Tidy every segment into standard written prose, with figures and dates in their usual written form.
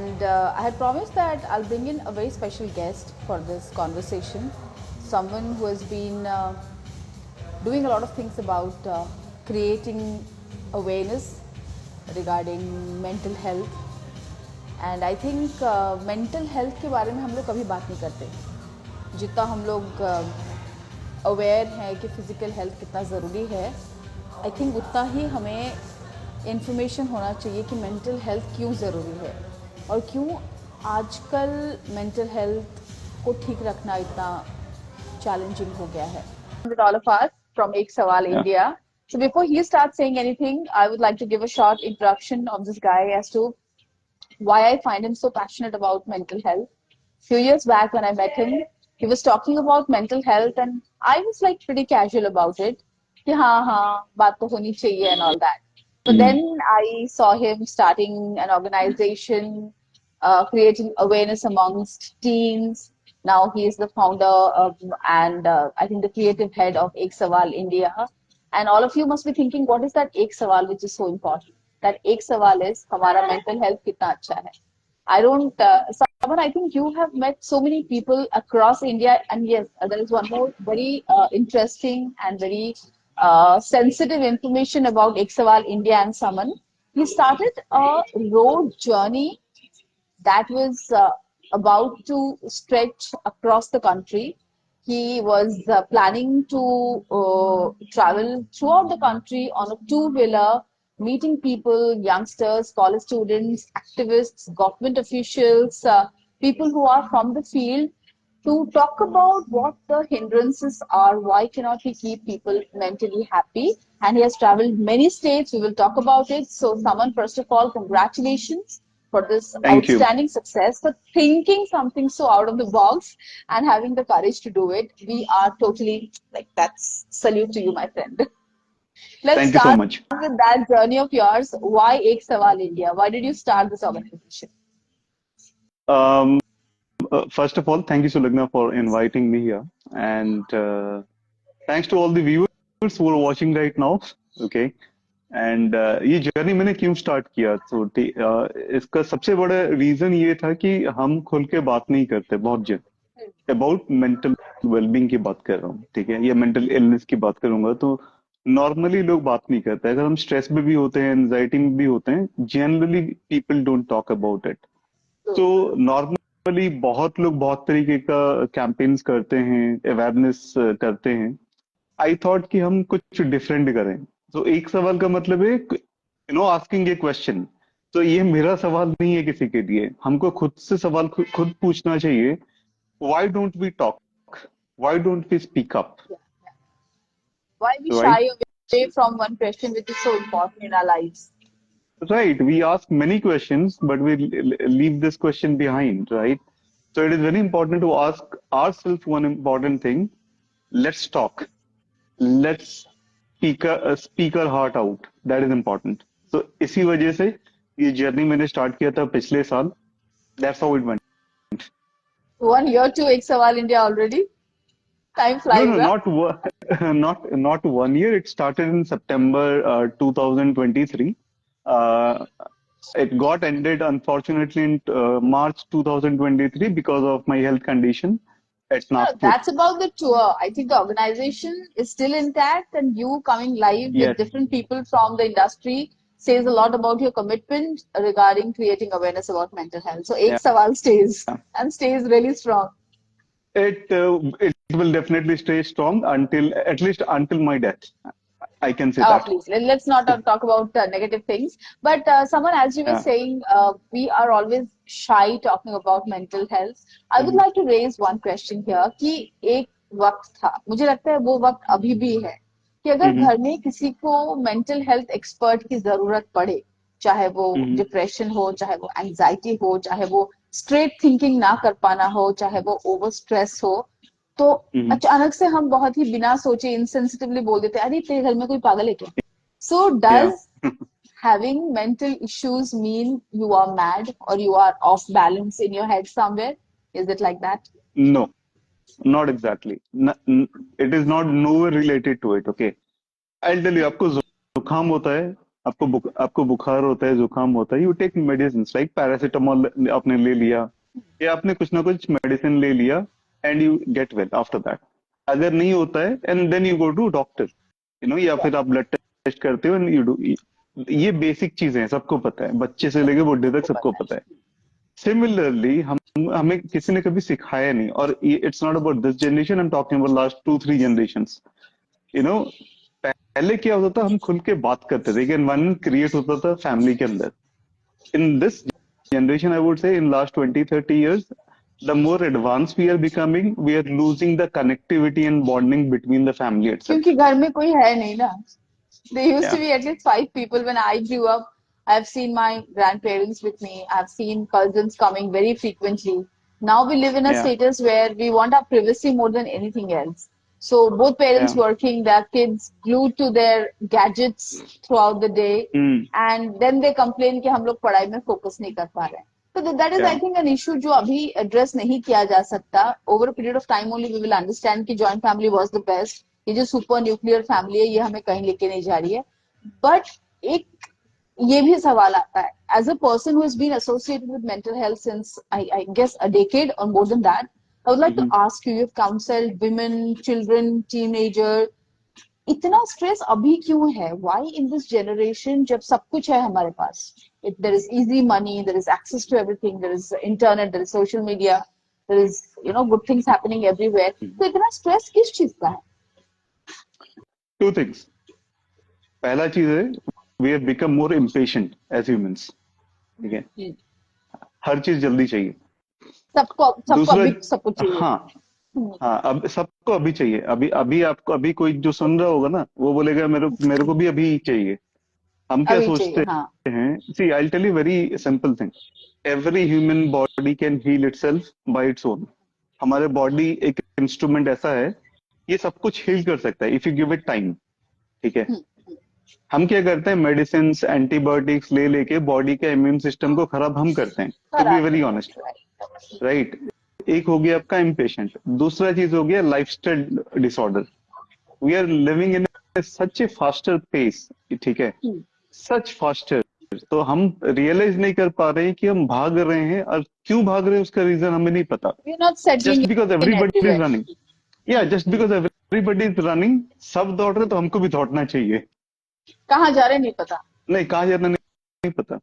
And I had promised that I'll bring in a very special guest for this conversation, someone who has been doing a lot of things about creating awareness regarding mental health. And I think mental health के बारे में हम लोग कभी बात नहीं करते, जितना हम लोग अवेयर हैं कि फ़िज़िकल हेल्थ कितना ज़रूरी है, आई थिंक उतना ही हमें इन्फॉर्मेशन होना चाहिए कि मेंटल हेल्थ क्यों ज़रूरी है और क्यों आजकल मेंटल हेल्थ को ठीक रखना इतना चैलेंजिंग हो गया है. With all of us from Ek Sawal Yeah. India. So before he starts saying anything, I would like to give a short introduction of this guy as to why I find him so passionate about mental health. Few years back when I met him, he was talking about mental health and I was like pretty casual about it. कि हाँ हाँ बात तो होनी चाहिए and all that. But then I saw him starting an organization, creating awareness amongst teens. Now he is the founder of, and I think the creative head of Ek Sawal India. And all of you must be thinking, what is that Ek Sawal which is so important? That Ek Sawal is हमारा mental health कितना अच्छा है. I don't, Saban, I think you have met so many people across India, and yes, there is one more very interesting and very sensitive information about Ek Sawal India and Saman. He started a road journey that was about to stretch across the country. He was planning to travel throughout the country on a two-wheeler, meeting people, youngsters, college students, activists, government officials, people who are from the field, to talk about what the hindrances are, why cannot we keep people mentally happy. And he has traveled many states. We will talk about it. So, Saman, first of all, congratulations for this Thank you. outstanding success, for thinking something so out of the box and having the courage to do it. We are totally like, that's salute to you, my friend. Let's Thank you so start much. with that journey of yours. Why Ek Sawal India? Why did you start this organization? Um, First of all, thank you, Sulagna, for inviting me here. And thanks to all the viewers who are watching right now. Okay. And ये journey मैंने क्यों start किया, तो इसका सबसे बड़ा reason ये था कि हम खुल के बात नहीं करते बहुत ज्यादा अबाउट मेंटल वेलबींग की बात कर रहा हूँ, ठीक है, या मेंटल इलनेस की बात करूंगा तो नॉर्मली लोग बात नहीं करते. अगर हम स्ट्रेस में भी होते हैं, एंजाइटी में भी होते हैं, generally people don't talk about it. तो नॉर्मली बहुत लोग बहुत तरीके का कैंपेन्स करते हैं, अवेयरनेस करते हैं. आई थॉट कि हम कुछ डिफरेंट करें. तो एक सवाल का मतलब है आस्किंग ए क्वेश्चन. तो ये मेरा सवाल नहीं है किसी के लिए, हमको खुद से सवाल खुद पूछना चाहिए. Why don't we talk, why don't we speak up, Why we right? shy away from one question which is so important in our lives? Right, we ask many questions but we leave this question behind, right? So it is very important to ask ourselves one important thing. Let's talk, let's speak our heart out. That is important. So इसी वजह से ये journey मैंने start किया था पिछले साल. That's how it went. 1 year to Ek Sawal India already. Time No, flies, huh? not 1 year. It started in September 2023. Uh, it got ended unfortunately in March 2023 because of my health condition at No, Nagpur. that's about the tour. I think the organization is still intact, and you coming live with Yes, different people from the industry says a lot about your commitment regarding creating awareness about mental health. So Ek yeah. Sawal stays and stays really strong. It will definitely stay strong until at least until my death. I can say Oh, that. please, let's not talk about negative things. But someone, as you were Yeah. saying, we are always shy talking about mental health. I would Mhm. like to raise one question here कि एक वक्त था, मुझे लगता है वो वक्त अभी भी है, कि अगर Mhm. घर में किसी को मेंटल हेल्थ एक्सपर्ट की जरूरत पड़े, चाहे वो Mhm. डिप्रेशन हो, चाहे वो एंजाइटी हो, चाहे वो स्ट्रेट थिंकिंग ना कर पाना हो, चाहे वो ओवर स्ट्रेस हो, तो Mhm. अचानक से हम बहुत ही बिना सोचे इंसेंसिटिवली बोल देते हैं, अरे तेरे घर में कोई पागल है क्या? सो Yeah. Does having mental issues mean you are mad or you are off balance in your head somewhere? Is it like that? No, not exactly. It is not nowhere related to it. Okay. I'll tell you, आपको जुकाम होता है, आपको बुखार होता है, जुकाम होता है, you take medicine like paracetamol आपने ले लिया, या आपने कुछ ना कुछ मेडिसिन ले लिया, and you get well after that. अगर नहीं होता है, and then you go to doctor, या फिर आप ब्लड टेस्ट करते हो, एंड यू डू. ये बेसिक चीजें हैं, सबको पता है, बच्चे से लेके बुढ़े तक को सबको पता पता है. सिमिलरली हमें किसी ने कभी सिखाया नहीं, और it's not about this generation, I am talking about last 2-3 generations. You know पहले क्या होता था, हम खुल के बात करते थे, एक एनवायरनमेंट क्रिएट होता था फैमिली के अंदर. In this generation, I would say in last 20-30 years, the more advanced we are becoming, we are losing the connectivity and bonding between the family है, itself. क्योंकि घर में कोई है नहीं ना. There used to Yeah, be at least 5 people when I grew up. I've seen my grandparents with me. I've seen cousins coming very frequently. Now we live in a yeah, status where we want our privacy more than anything else. So both parents yeah. working, their kids glued to their gadgets throughout the day, Mm, and then they complain कि हम लोग पढ़ाई में focus नहीं कर पा रहे हैं. So that is, I yeah, think, an issue जो अभी एड्रेस नहीं किया जा सकता. Over a period of time only we will understand कि joint family was the best. ये जो सुपर न्यूक्लियर फैमिली है ये हमें कहीं लेके नहीं जा रही है. बट एक ये भी सवाल आता है, as a person who has been associated with mental health since I guess a decade और more than that, I would like to mhm. Ask you, you have counselled women, children, teenager, इतना stress अभी क्यों है? Why in this generation, जब सब कुछ है हमारे पास, there is easy money, there is access to everything, there is internet, there is social media, there is good things happening everywhere, तो इतना स्ट्रेस किस चीज का है? Two things. पहला चीज है, we have become more impatient as humans. ठीक है, हर चीज जल्दी चाहिए. सबको सबको दूसरा, अभी सब कुछ चाहिए. हाँ, हाँ, अब सबको अभी चाहिए. अभी अभी आपको, अभी कोई जो सुन रहा होगा ना, वो बोलेगा मेरे को भी अभी चाहिए. हम क्या अभी चाहिए, सोचते हाँ. हैं, see I tell you very simple thing. Every human body can heal itself by its own. हमारे बॉडी एक इंस्ट्रूमेंट ऐसा है, ये सब कुछ हील कर सकता है if you give it time. ठीक है, हम क्या करते हैं, मेडिसिन, एंटीबायोटिक्स ले लेके बॉडी के इम्यून सिस्टम को खराब हम करते हैं, टू बी खराब वेरी करते ऑनेस्ट. हैं. राइट. एक हो गया आपका इम्पेशेंट, दूसरा चीज हो गया lifestyle disorder. We are living in such a faster pace. ठीक है, सच फास्टर. तो हम रियलाइज नहीं कर पा रहे हैं कि हम भाग रहे हैं, और क्यों भाग रहे हैं उसका रीजन हमें नहीं पता. We are not settling just because in everybody is everywhere. Running. या just because everybody is running, सब दौड़ रहे, तो हमको भी दौड़ना चाहिए. कहाँ जा रहे नहीं पता. नहीं, कहाँ जाना नहीं पता.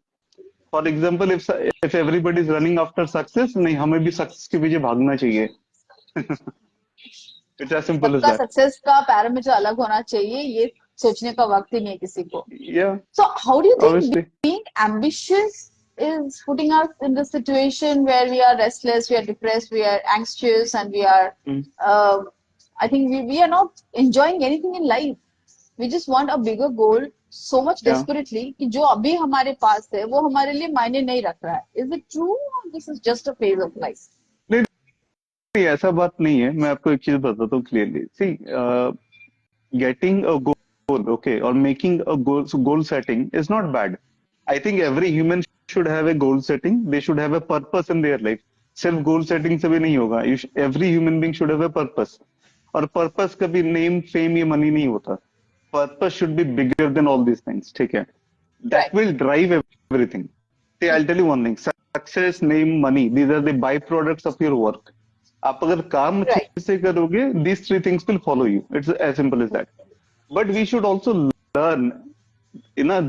For example, if everybody is running after success, नहीं, हमें भी सक्सेस के पीछे भागना चाहिए. इट्स एज सिंपल एज सबका दैट. सक्सेस का पैरामीटर अलग होना चाहिए, ये सोचने का वक्त ही नहीं है किसी को. या, So how do you think obviously. being ambitious is putting us in the situation where we are restless, we are depressed, we are anxious, and we are, I think we are not enjoying anything in life. We just want a bigger goal so much या, desperately कि जो अभी हमारे पास है वो हमारे लिए मायने नहीं रख रहा है. Is it true or this is just a phase of life? नहीं, ऐसा बात नहीं है. मैं आपको एक चीज बताता हूँ clearly. See, getting a goal, okay, or making a goal setting is not bad. I think every human should have a goal setting. They should have a purpose in their life. सिर्फ goal setting से भी नहीं होगा. Every human being should have a purpose. और purpose कभी name, fame या money नहीं होता. Purpose should be bigger than all these things. ठीक है, Right. that will drive everything. See, I'll tell you one thing. Success, name, money, these are the byproducts of your work. आप अगर काम Right. अच्छे से करोगे, these three things will follow you. It's as simple as that. But we should also learn,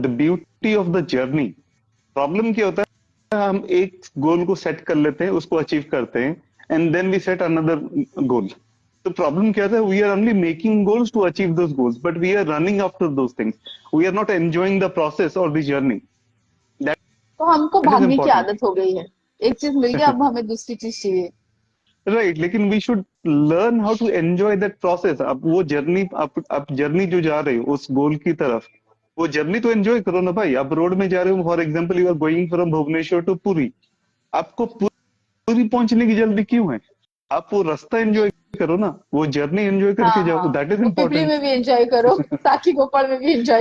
the beauty of the journey. Problem क्या होता है, हम एक गोल को सेट कर लेते हैं, उसको अचीव करते हैं, and then we set another goal. तो प्रॉब्लम क्या था, we are only making goals to achieve those goals, but we are running after those things. We are not enjoying the process और द जर्नी. तो हमको That is भागने की important. आदत हो गई है. एक चीज मिल गया, अब हमें दूसरी चीज चाहिए. राइट, लेकिन we should learn how to enjoy that process. आप वो जर्नी, आप जर्नी जो जा रहे हो उस गोल की तरफ, वो जर्नी तो एंजॉय करो ना भाई. आप रोड में जा रहे हो, for example you are going from Bhubaneswar to Puri. आपको पुरी पहुंचने की जल्दी क्यों है? आप वो रास्ता एंजॉय करो ना, वो जर्नी एंजॉय करके हाँ जाओ. हाँ, दैट इज वो पिपली इम्पोर्टेंट. में भी एंजॉय करो, साकी गोपाल में भी एंजॉय